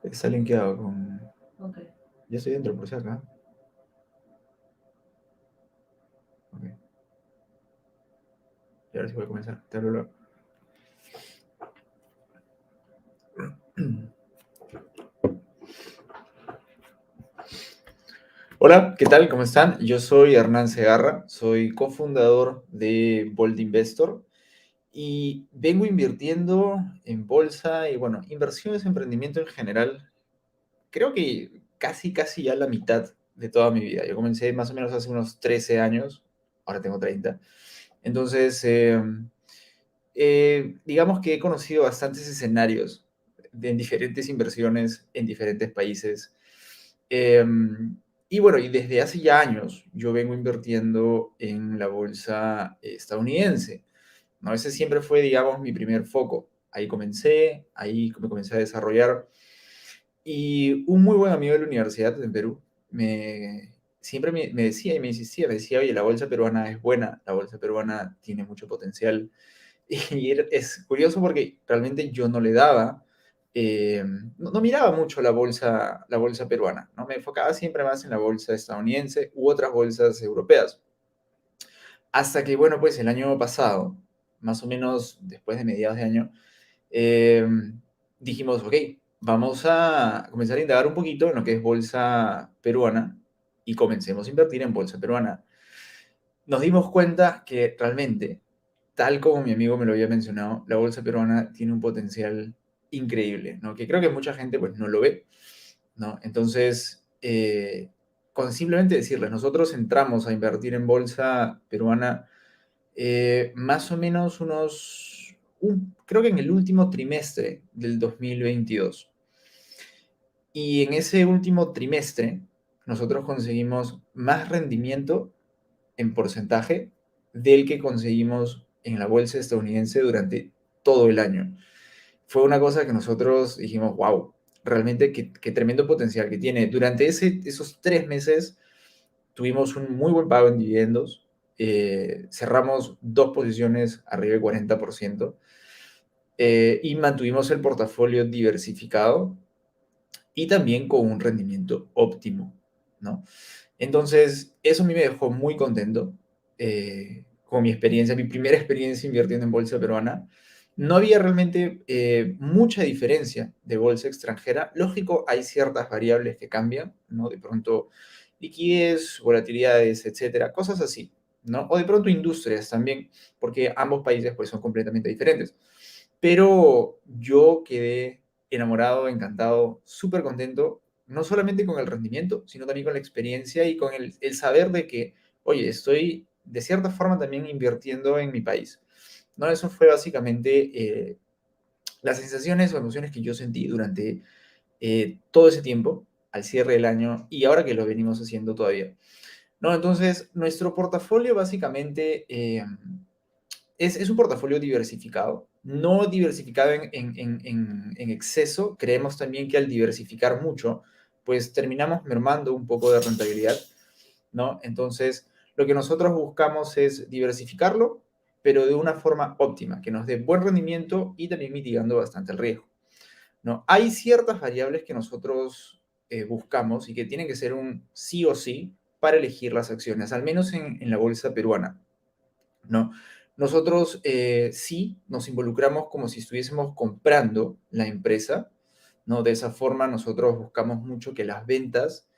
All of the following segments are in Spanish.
Está linkeado con... Ok. Ya estoy dentro, por si acá. Ok. Y ahora sí voy a comenzar. Te hablo luego. Hola, ¿qué tal? ¿Cómo están? Yo soy Hernán Segarra, soy cofundador de Bold Investor y vengo invirtiendo en bolsa y bueno, inversiones, emprendimiento en general. Creo que casi ya la mitad de toda mi vida. Yo comencé más o menos hace unos 13 años, ahora tengo 30. Entonces, digamos que he conocido bastantes escenarios en diferentes inversiones en diferentes países. Eh, y bueno, y desde hace ya años yo vengo invirtiendo en la bolsa estadounidense, ¿no? Ese siempre fue, digamos, mi primer foco. Ahí comencé, ahí me comencé a desarrollar. Y un muy buen amigo de la universidad en Perú siempre me decía y me insistía, me decía, oye, la bolsa peruana es buena, la bolsa peruana tiene mucho potencial. Y es curioso porque realmente yo no le daba, no miraba mucho la bolsa peruana, ¿no? Me enfocaba siempre más en la bolsa estadounidense u otras bolsas europeas. Hasta que, bueno, pues el año pasado, más o menos después de mediados de año, eh, dijimos, ok, vamos a comenzar a indagar un poquito en lo que es bolsa peruana y comencemos a invertir en bolsa peruana. Nos dimos cuenta que realmente, tal como mi amigo me lo había mencionado, la bolsa peruana tiene un potencial increíble, ¿no? Que creo que mucha gente pues no lo ve, ¿no? Entonces, con simplemente decirles, nosotros entramos a invertir en bolsa peruana más o menos creo que en el último trimestre del 2022. Y en ese último trimestre, nosotros conseguimos más rendimiento en porcentaje del que conseguimos en la bolsa estadounidense durante todo el año. Fue una cosa que nosotros dijimos, wow, realmente qué tremendo potencial que tiene. Durante esos 3 meses tuvimos un muy buen pago en dividendos, cerramos dos posiciones arriba del 40%, y mantuvimos el portafolio diversificado y también con un rendimiento óptimo, ¿no? Entonces, eso a mí me dejó muy contento con mi experiencia, mi primera experiencia invirtiendo en bolsa peruana. No había realmente mucha diferencia de bolsa extranjera. Lógico, hay ciertas variables que cambian, ¿no? De pronto, liquidez, volatilidades, etcétera, cosas así, ¿no? O de pronto industrias también, porque ambos países pues son completamente diferentes. Pero yo quedé enamorado, encantado, súper contento, no solamente con el rendimiento, sino también con la experiencia y con el saber de que, oye, estoy de cierta forma también invirtiendo en mi país. ¿No? Eso fue básicamente las sensaciones o emociones que yo sentí durante todo ese tiempo, al cierre del año y ahora que lo venimos haciendo todavía. ¿No? Entonces, nuestro portafolio básicamente es un portafolio diversificado, no diversificado en exceso. Creemos también que al diversificar mucho, pues terminamos mermando un poco de rentabilidad, ¿no? Entonces, lo que nosotros buscamos es diversificarlo, pero de una forma óptima, que nos dé buen rendimiento y también mitigando bastante el riesgo, ¿no? Hay ciertas variables que nosotros buscamos y que tienen que ser un sí o sí para elegir las acciones, al menos en la bolsa peruana, ¿no? Nosotros sí nos involucramos como si estuviésemos comprando la empresa, ¿no? De esa forma nosotros buscamos mucho que las ventas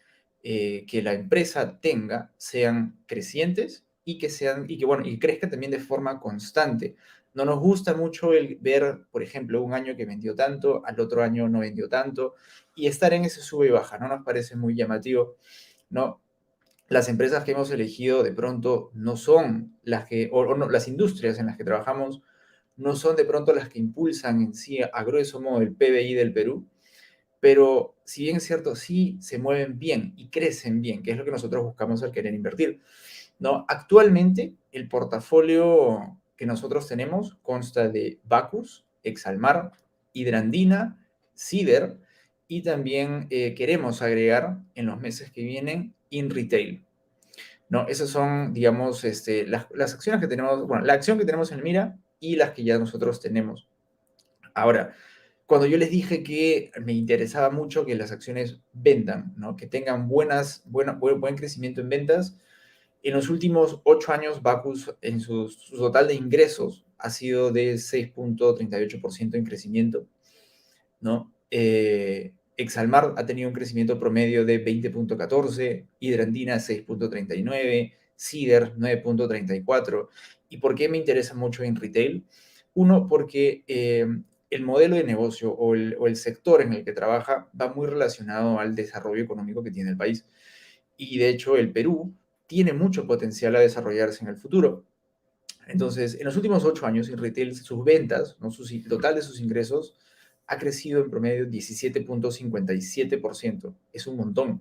que la empresa tenga sean crecientes y que crezcan también de forma constante. No nos gusta mucho el ver, por ejemplo, un año que vendió tanto, al otro año no vendió tanto, y estar en ese sube y baja, no nos parece muy llamativo, ¿no? Las empresas que hemos elegido de pronto no son las que, o no, las industrias en las que trabajamos no son de pronto las que impulsan en sí a grueso modo el PBI del Perú, pero si bien es cierto, sí se mueven bien y crecen bien, que es lo que nosotros buscamos al querer invertir, ¿no? Actualmente, el portafolio que nosotros tenemos consta de Bacus, Exalmar, Hidrandina, Cider y también queremos agregar en los meses que vienen InRetail, ¿no? Esas son, digamos, las acciones que tenemos, bueno, la acción que tenemos en mira y las que ya nosotros tenemos. Ahora, cuando yo les dije que me interesaba mucho que las acciones vendan, ¿no? Que tengan buen crecimiento en ventas. En los últimos 8 años, Bacus, en su total de ingresos, ha sido de 6,38% en crecimiento, ¿no? Exalmar ha tenido un crecimiento promedio de 20,14, Hidrandina 6,39, Cider 9,34. ¿Y por qué me interesa mucho en retail? Uno, porque el modelo de negocio o el sector en el que trabaja va muy relacionado al desarrollo económico que tiene el país. Y de hecho, el Perú tiene mucho potencial a desarrollarse en el futuro. Entonces, en los últimos 8 años, en retail, sus ventas, ¿no? El total de sus ingresos, ha crecido en promedio 17,57%. Es un montón.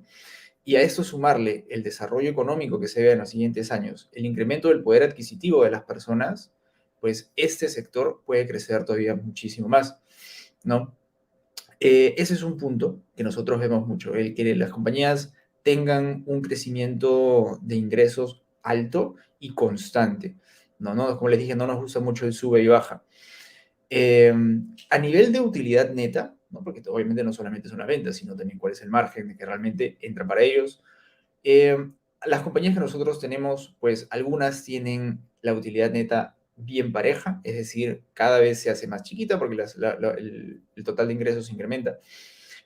Y a esto sumarle el desarrollo económico que se ve en los siguientes años, el incremento del poder adquisitivo de las personas, pues este sector puede crecer todavía muchísimo más, ¿no? Ese es un punto que nosotros vemos mucho, el que las compañías tengan un crecimiento de ingresos alto y constante. No, no, como les dije, no nos gusta mucho el sube y baja. Eh, a nivel de utilidad neta, ¿no? Porque obviamente no solamente son las ventas, sino también cuál es el margen que realmente entra para ellos. Eh, las compañías que nosotros tenemos, pues algunas tienen la utilidad neta bien pareja, es decir, cada vez se hace más chiquita porque el total de ingresos se incrementa.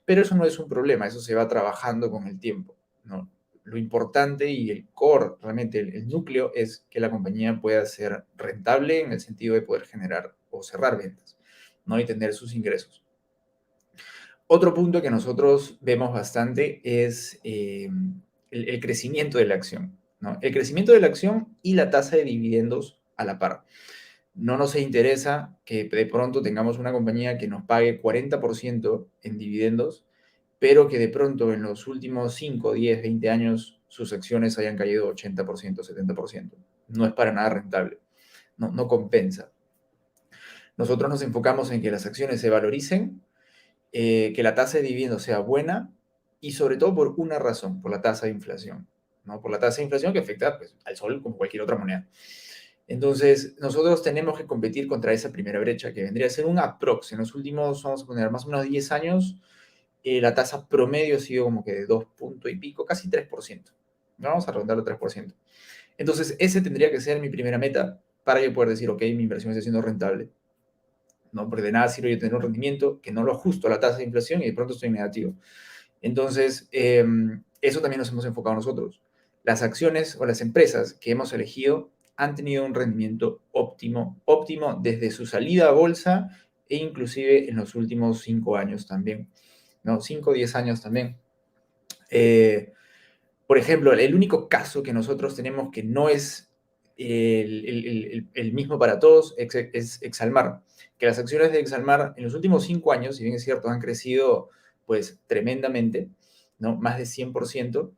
Pero eso no es un problema, eso se va trabajando con el tiempo, ¿no? Lo importante y el core, realmente el núcleo, es que la compañía pueda ser rentable en el sentido de poder generar o cerrar ventas, ¿no? Y tener sus ingresos. Otro punto que nosotros vemos bastante es el crecimiento de la acción, ¿no? El crecimiento de la acción y la tasa de dividendos a la par. No nos interesa que de pronto tengamos una compañía que nos pague 40% en dividendos, pero que de pronto en los últimos 5, 10, 20 años sus acciones hayan caído 80%, 70%. No es para nada rentable, no, no compensa. Nosotros nos enfocamos en que las acciones se valoricen, que la tasa de dividendos sea buena y sobre todo por una razón, por la tasa de inflación, ¿no? Por la tasa de inflación que afecta, pues, al sol como cualquier otra moneda. Entonces, nosotros tenemos que competir contra esa primera brecha, que vendría a ser un aprox. En los últimos, vamos a poner, más o menos 10 años, la tasa promedio ha sido como que de 2 punto y pico, casi 3%. Vamos a redondarlo a 3%. Entonces, ese tendría que ser mi primera meta para yo poder decir, ok, mi inversión está siendo rentable, ¿no? Porque de nada sirve yo tener un rendimiento que no lo ajusto a la tasa de inflación y de pronto estoy en negativo. Entonces, eso también nos hemos enfocado nosotros. Las acciones o las empresas que hemos elegido han tenido un rendimiento óptimo, óptimo desde su salida a bolsa e inclusive en los últimos 5 años también, ¿no? 5 o 10 años también. Eh, por ejemplo, el único caso que nosotros tenemos que no es el mismo para todos es Exalmar, que las acciones de Exalmar en los últimos 5 años, si bien es cierto, han crecido pues tremendamente, ¿no? Más de 100%.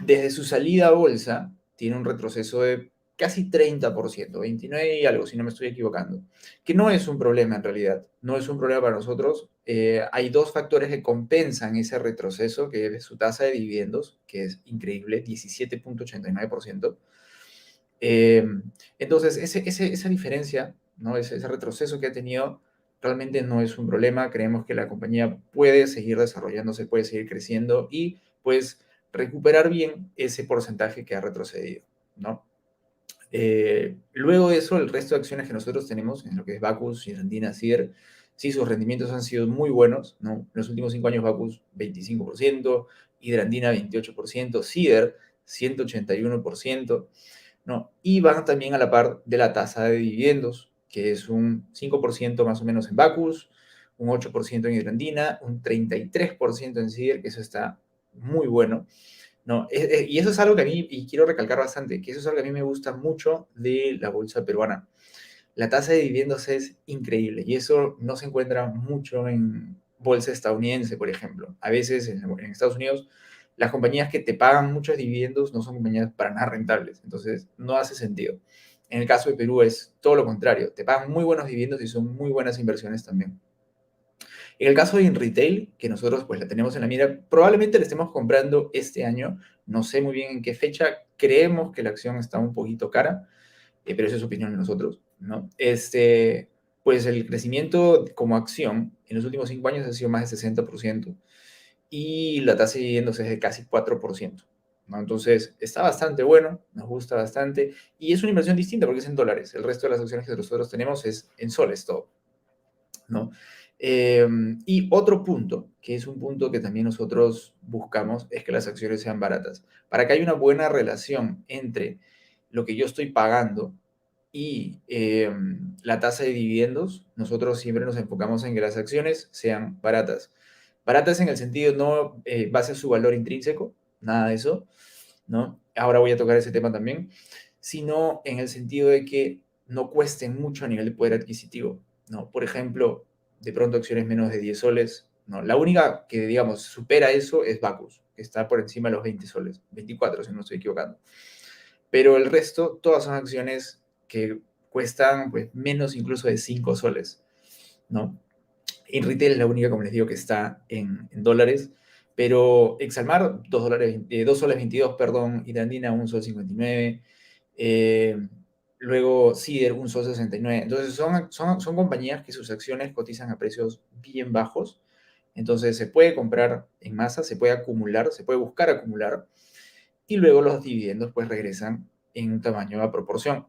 Desde su salida a bolsa tiene un retroceso de casi 30%, 29 y algo, si no me estoy equivocando, que no es un problema en realidad, no es un problema para nosotros. Hay dos factores que compensan ese retroceso, que es su tasa de dividendos, que es increíble, 17,89%. Eh, entonces, esa diferencia, ¿no? Ese retroceso que ha tenido, realmente no es un problema. Creemos que la compañía puede seguir desarrollándose, puede seguir creciendo y pues recuperar bien ese porcentaje que ha retrocedido, ¿no? Luego de eso, el resto de acciones que nosotros tenemos, en lo que es Bacus, Irandina, Cider, sí, sus rendimientos han sido muy buenos, ¿no? En los últimos 5 años, Bacus 25%, Hidrandina 28%, Cider 181%, ¿no? Y van también a la par de la tasa de dividendos, que es un 5% más o menos en Bacus, un 8% en Hidrandina, un 33% en Cider, que eso está muy bueno, ¿no? Y eso es algo que a mí, y quiero recalcar bastante, que eso es algo que a mí me gusta mucho de la bolsa peruana. La tasa de dividendos es increíble y eso no se encuentra mucho en bolsa estadounidense, por ejemplo. A veces en Estados Unidos las compañías que te pagan muchos dividendos no son compañías para nada rentables, entonces no hace sentido. En el caso de Perú es todo lo contrario, te pagan muy buenos dividendos y son muy buenas inversiones también. En el caso de InRetail, que nosotros pues la tenemos en la mira, probablemente la estemos comprando este año, no sé muy bien en qué fecha, creemos que la acción está un poquito cara, pero esa es opinión de nosotros, ¿no? pues el crecimiento como acción en los últimos 5 años ha sido más de 60% y la tasa de dividendos es de casi 4%. ¿No? Entonces, está bastante bueno, nos gusta bastante y es una inversión distinta porque es en dólares. El resto de las acciones que nosotros tenemos es en soles todo. ¿No? Y otro punto, que es un punto que también nosotros buscamos, es que las acciones sean baratas. Para que haya una buena relación entre lo que yo estoy pagando y la tasa de dividendos, nosotros siempre nos enfocamos en que las acciones sean baratas. Baratas en el sentido no base a su valor intrínseco, nada de eso, ¿no? Ahora voy a tocar ese tema también, sino en el sentido de que no cuesten mucho a nivel de poder adquisitivo, ¿no? Por ejemplo, de pronto acciones menos de 10 soles, ¿no? La única que, digamos, supera eso es Bacus, que está por encima de los 20 soles, 24 si no estoy equivocando. Pero el resto, todas son acciones que cuestan pues, menos incluso de 5 soles, ¿no? En retail es la única, como les digo, que está en dólares, pero Exalmar, 2 soles 22, perdón, Irandina, 1 sol 59, luego Cider, 1 sol 69. Entonces, son compañías que sus acciones cotizan a precios bien bajos. Entonces, se puede comprar en masa, se puede acumular, se puede buscar acumular, y luego los dividendos pues regresan en un tamaño a proporción,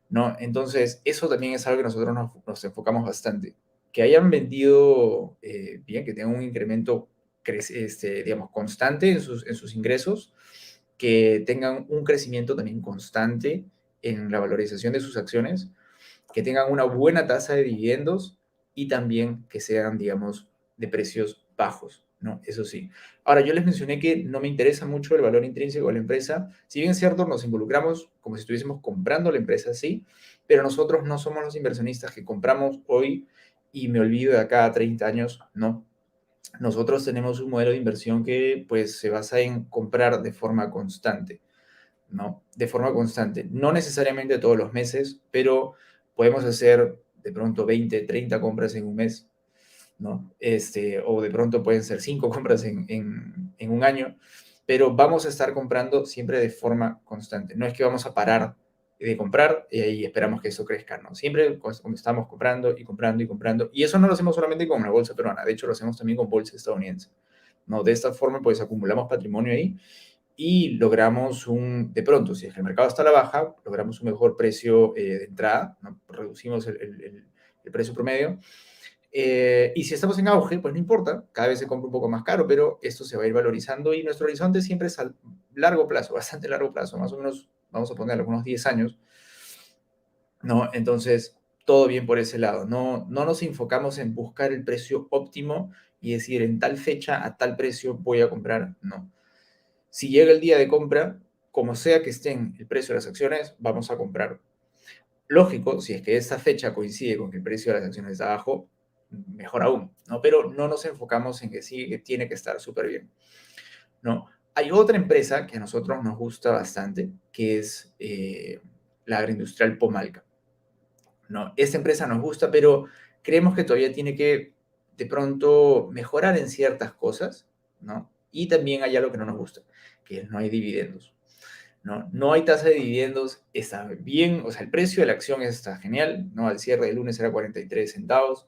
¿no? Entonces, eso también es algo que nosotros nos enfocamos bastante. Que hayan vendido bien, que tengan un incremento, digamos, constante en sus ingresos, que tengan un crecimiento también constante en la valorización de sus acciones, que tengan una buena tasa de dividendos y también que sean, digamos, de precios bajos, ¿no? Eso sí. Ahora, yo les mencioné que no me interesa mucho el valor intrínseco de la empresa. Si bien es cierto, nos involucramos como si estuviésemos comprando la empresa, sí, pero nosotros no somos los inversionistas que compramos hoy y me olvido de acá a 30 años, no. Nosotros tenemos un modelo de inversión que pues se basa en comprar de forma constante. ¿No? De forma constante. No necesariamente todos los meses, pero podemos hacer de pronto 20, 30 compras en un mes, ¿no? O de pronto pueden ser 5 compras en un año, pero vamos a estar comprando siempre de forma constante. No es que vamos a parar de comprar y ahí esperamos que eso crezca, ¿no? Siempre estamos comprando y comprando y comprando. Y eso no lo hacemos solamente con la bolsa peruana, de hecho lo hacemos también con bolsa estadounidense, ¿no? De esta forma, pues acumulamos patrimonio ahí y logramos de pronto, si es que el mercado está a la baja, logramos un mejor precio de entrada, ¿no? Reducimos el precio promedio. Y si estamos en auge, pues no importa, cada vez se compra un poco más caro, pero esto se va a ir valorizando y nuestro horizonte siempre es a largo plazo, bastante largo plazo, más o menos, vamos a poner algunos 10 años, ¿no? Entonces, todo bien por ese lado. No nos enfocamos en buscar el precio óptimo y decir en tal fecha a tal precio voy a comprar, no. Si llega el día de compra, como sea que estén el precio de las acciones, vamos a comprar. Lógico, si es que esa fecha coincide con que el precio de las acciones está bajo, mejor aún, ¿no? Pero no nos enfocamos en que sí, que tiene que estar súper bien, ¿no? Hay otra empresa que a nosotros nos gusta bastante, que es la agroindustrial Pomalca, ¿no? Esta empresa nos gusta, pero creemos que todavía tiene que, de pronto, mejorar en ciertas cosas, ¿no? Y también hay algo que no nos gusta, que no hay dividendos. ¿No? No hay tasa de dividendos, está bien, o sea, el precio de la acción está genial, ¿no? Al cierre del lunes era 43 centavos,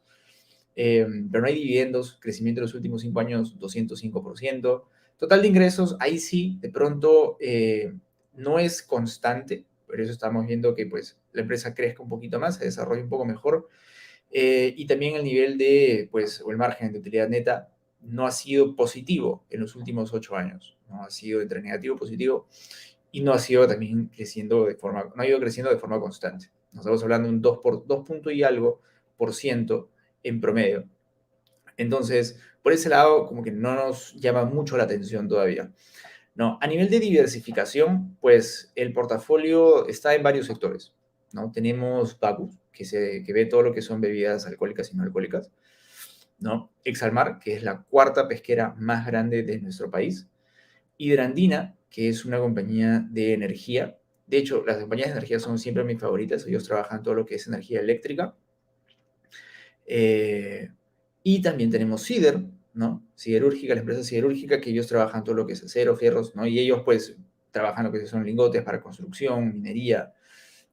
pero no hay dividendos, crecimiento de los últimos 5 años 205%. Total de ingresos, ahí sí, de pronto no es constante, por eso estamos viendo que pues la empresa crezca un poquito más, se desarrolle un poco mejor, y también el nivel de, pues, o el margen de utilidad neta no ha sido positivo en los últimos 8 años, ¿no? Ha sido entre negativo y positivo y no ha sido también creciendo no ha ido creciendo de forma constante. Nos estamos hablando de un 2 punto y algo por ciento en promedio. Entonces, por ese lado, como que no nos llama mucho la atención todavía. No, a nivel de diversificación, pues el portafolio está en varios sectores, ¿no? Tenemos Bacus, que ve todo lo que son bebidas alcohólicas y no alcohólicas, ¿no? Exalmar, que es la cuarta pesquera más grande de nuestro país. Hidrandina, que es una compañía de energía. De hecho, las compañías de energía son siempre mis favoritas. Ellos trabajan todo lo que es energía eléctrica. Eh, y también tenemos Cider, ¿no? Siderúrgica, la empresa siderúrgica, que ellos trabajan todo lo que es acero, fierros, ¿no? Y ellos, pues, trabajan lo que son lingotes para construcción, minería,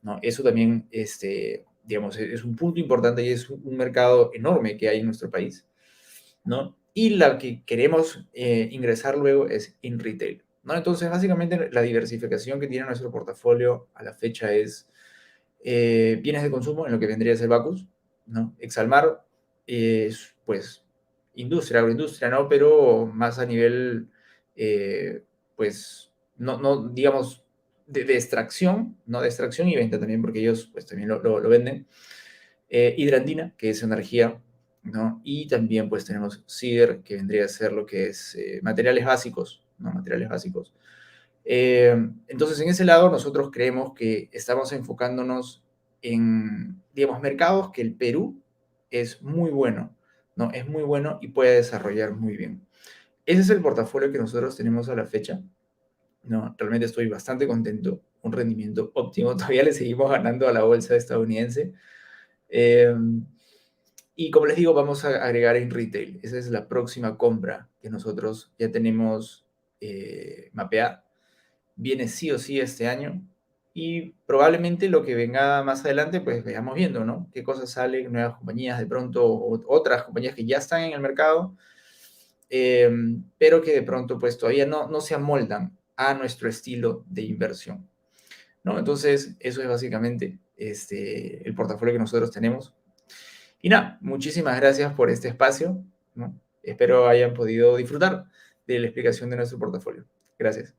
¿no? Eso también, digamos, es un punto importante y es un mercado enorme que hay en nuestro país, ¿no? Y la que queremos ingresar luego es in retail, ¿no? Entonces, básicamente, la diversificación que tiene nuestro portafolio a la fecha es bienes de consumo, en lo que vendría a ser Bacus, ¿no? Exalmar es, pues, industria, agroindustria, ¿no? Pero más a nivel, pues, no digamos, de extracción, ¿no? De extracción y venta también, porque ellos, pues, también lo venden. Hidrandina, que es energía, ¿no? Y también, pues, tenemos CIDER, que vendría a ser lo que es materiales básicos, ¿no? Materiales básicos. Entonces, en ese lado, nosotros creemos que estamos enfocándonos en, digamos, mercados que el Perú es muy bueno, ¿no? Es muy bueno y puede desarrollar muy bien. Ese es el portafolio que nosotros tenemos a la fecha, ¿no? Realmente estoy bastante contento, un rendimiento óptimo. Todavía le seguimos ganando a la bolsa estadounidense. Eh, y como les digo, vamos a agregar en retail. Esa es la próxima compra que nosotros ya tenemos mapeada. Viene sí o sí este año. Y probablemente lo que venga más adelante, pues veamos viendo, ¿no? Qué cosas salen, nuevas compañías, de pronto otras compañías que ya están en el mercado, pero que de pronto pues todavía no se amoldan a nuestro estilo de inversión, ¿no? Entonces, eso es básicamente el portafolio que nosotros tenemos. Y nada, muchísimas gracias por este espacio, ¿no? Espero hayan podido disfrutar de la explicación de nuestro portafolio. Gracias.